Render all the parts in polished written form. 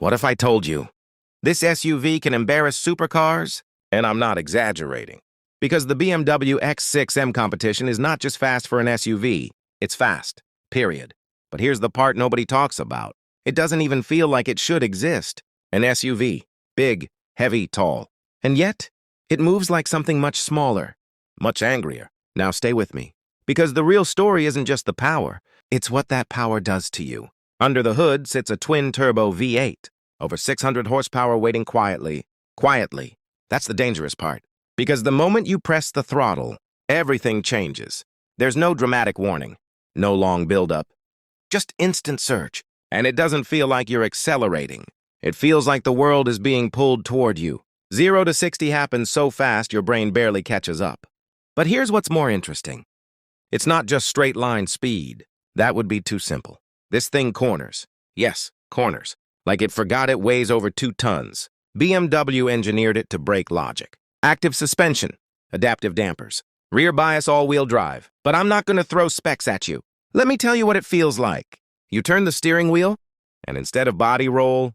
What if I told you? This SUV can embarrass supercars? And I'm not exaggerating. Because the BMW X6 M Competition is not just fast for an SUV, it's fast, period. But here's the part nobody talks about. It doesn't even feel like it should exist. An SUV, big, heavy, tall. And yet, it moves like something much smaller, much angrier. Now stay with me. Because the real story isn't just the power, it's what that power does to you. Under the hood sits a twin-turbo V8, over 600 horsepower waiting quietly. Quietly. That's the dangerous part. Because the moment you press the throttle, everything changes. There's no dramatic warning, no long build-up, just instant surge. And it doesn't feel like you're accelerating. It feels like the world is being pulled toward you. 0 to 60 happens so fast your brain barely catches up. But here's what's more interesting. It's not just straight-line speed. That would be too simple. This thing corners. Yes, corners. Like it forgot it weighs over 2 tons. BMW engineered it to break logic. Active suspension, adaptive dampers, rear bias all-wheel drive. But I'm not going to throw specs at you. Let me tell you what it feels like. You turn the steering wheel, and instead of body roll,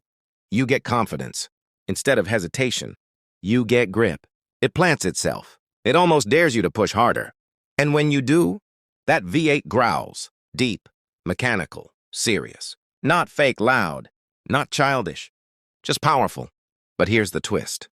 you get confidence. Instead of hesitation, you get grip. It plants itself. It almost dares you to push harder. And when you do, that V8 growls. Deep, mechanical, serious. Not fake loud, not childish, just powerful. But here's the twist.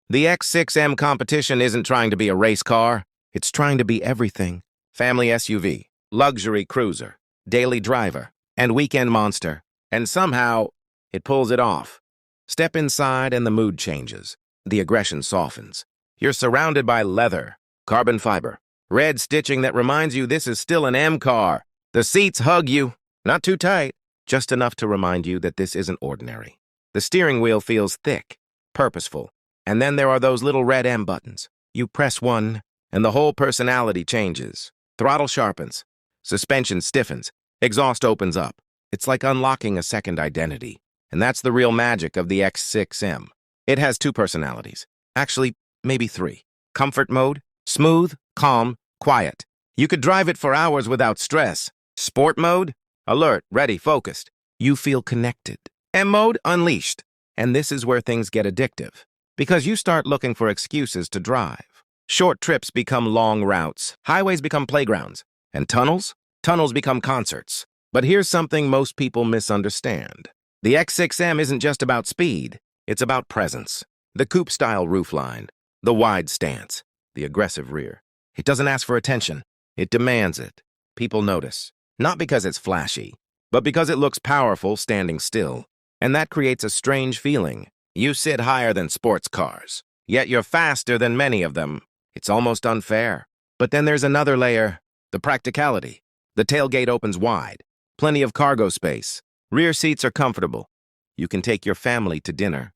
The X6 M Competition isn't trying to be a race car. It's trying to be everything. Family SUV, luxury cruiser, daily driver, and weekend monster. And somehow, it pulls it off. Step inside and the mood changes. The aggression softens. You're surrounded by leather, carbon fiber, red stitching that reminds you this is still an M car. The seats hug you, not too tight, just enough to remind you that this isn't ordinary. The steering wheel feels thick, purposeful. And then there are those little red M buttons. You press one, and the whole personality changes. Throttle sharpens, suspension stiffens, exhaust opens up. It's like unlocking a second identity. And that's the real magic of the X6M. It has 2 personalities. Actually, maybe 3. Comfort mode, smooth, calm, quiet. You could drive it for hours without stress. Sport mode, alert, ready, focused. You feel connected. M mode, unleashed. And this is where things get addictive. Because you start looking for excuses to drive. Short trips become long routes. Highways become playgrounds. And tunnels? Tunnels become concerts. But here's something most people misunderstand. The X6M isn't just about speed. It's about presence. The coupe-style roofline, the wide stance, the aggressive rear. It doesn't ask for attention. It demands it. People notice. Not because it's flashy, but because it looks powerful standing still. And that creates a strange feeling. You sit higher than sports cars, yet you're faster than many of them. It's almost unfair. But then there's another layer, the practicality. The tailgate opens wide, plenty of cargo space. Rear seats are comfortable. You can take your family to dinner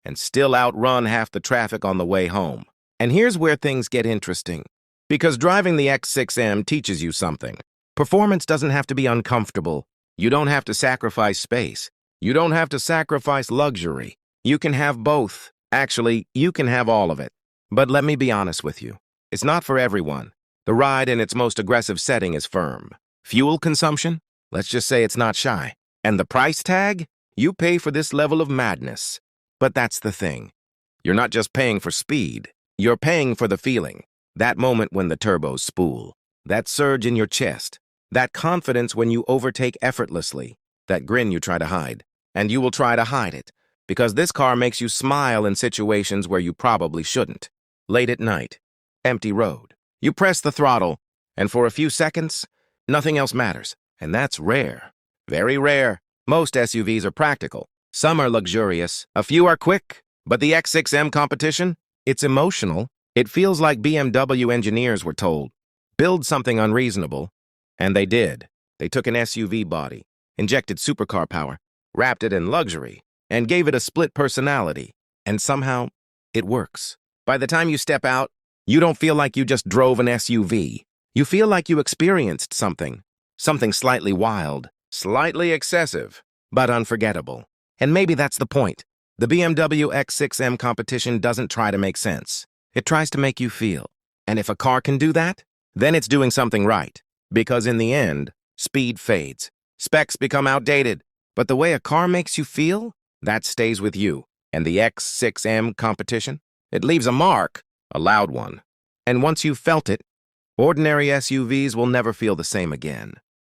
and still outrun half the traffic on the way home. And here's where things get interesting. Because driving the X6M teaches you something. Performance doesn't have to be uncomfortable. You don't have to sacrifice space. You don't have to sacrifice luxury. You can have both. Actually, you can have all of it. But let me be honest with you. It's not for everyone. The ride in its most aggressive setting is firm. Fuel consumption? Let's just say it's not shy. And the price tag? You pay for this level of madness. But that's the thing. You're not just paying for speed. You're paying for the feeling. That moment when the turbos spool. That surge in your chest. That confidence when you overtake effortlessly. That grin you try to hide. And you will try to hide it. Because this car makes you smile in situations where you probably shouldn't. Late at night. Empty road. You press the throttle. And for a few seconds, nothing else matters. And that's rare. Very rare. Most SUVs are practical. Some are luxurious. A few are quick. But the X6M Competition? It's emotional. It feels like BMW engineers were told, build something unreasonable. And they did. They took an SUV body, injected supercar power, wrapped it in luxury, and gave it a split personality. And somehow, it works. By the time you step out, you don't feel like you just drove an SUV. You feel like you experienced something. Something slightly wild, slightly excessive, but unforgettable. And maybe that's the point. The BMW X6M Competition doesn't try to make sense. It tries to make you feel. And if a car can do that, then it's doing something right. Because in the end, speed fades. Specs become outdated. But the way a car makes you feel, That stays with you. And the X6 M Competition? It leaves a mark, a loud one. And once you've felt it, ordinary SUVs will never feel the same again.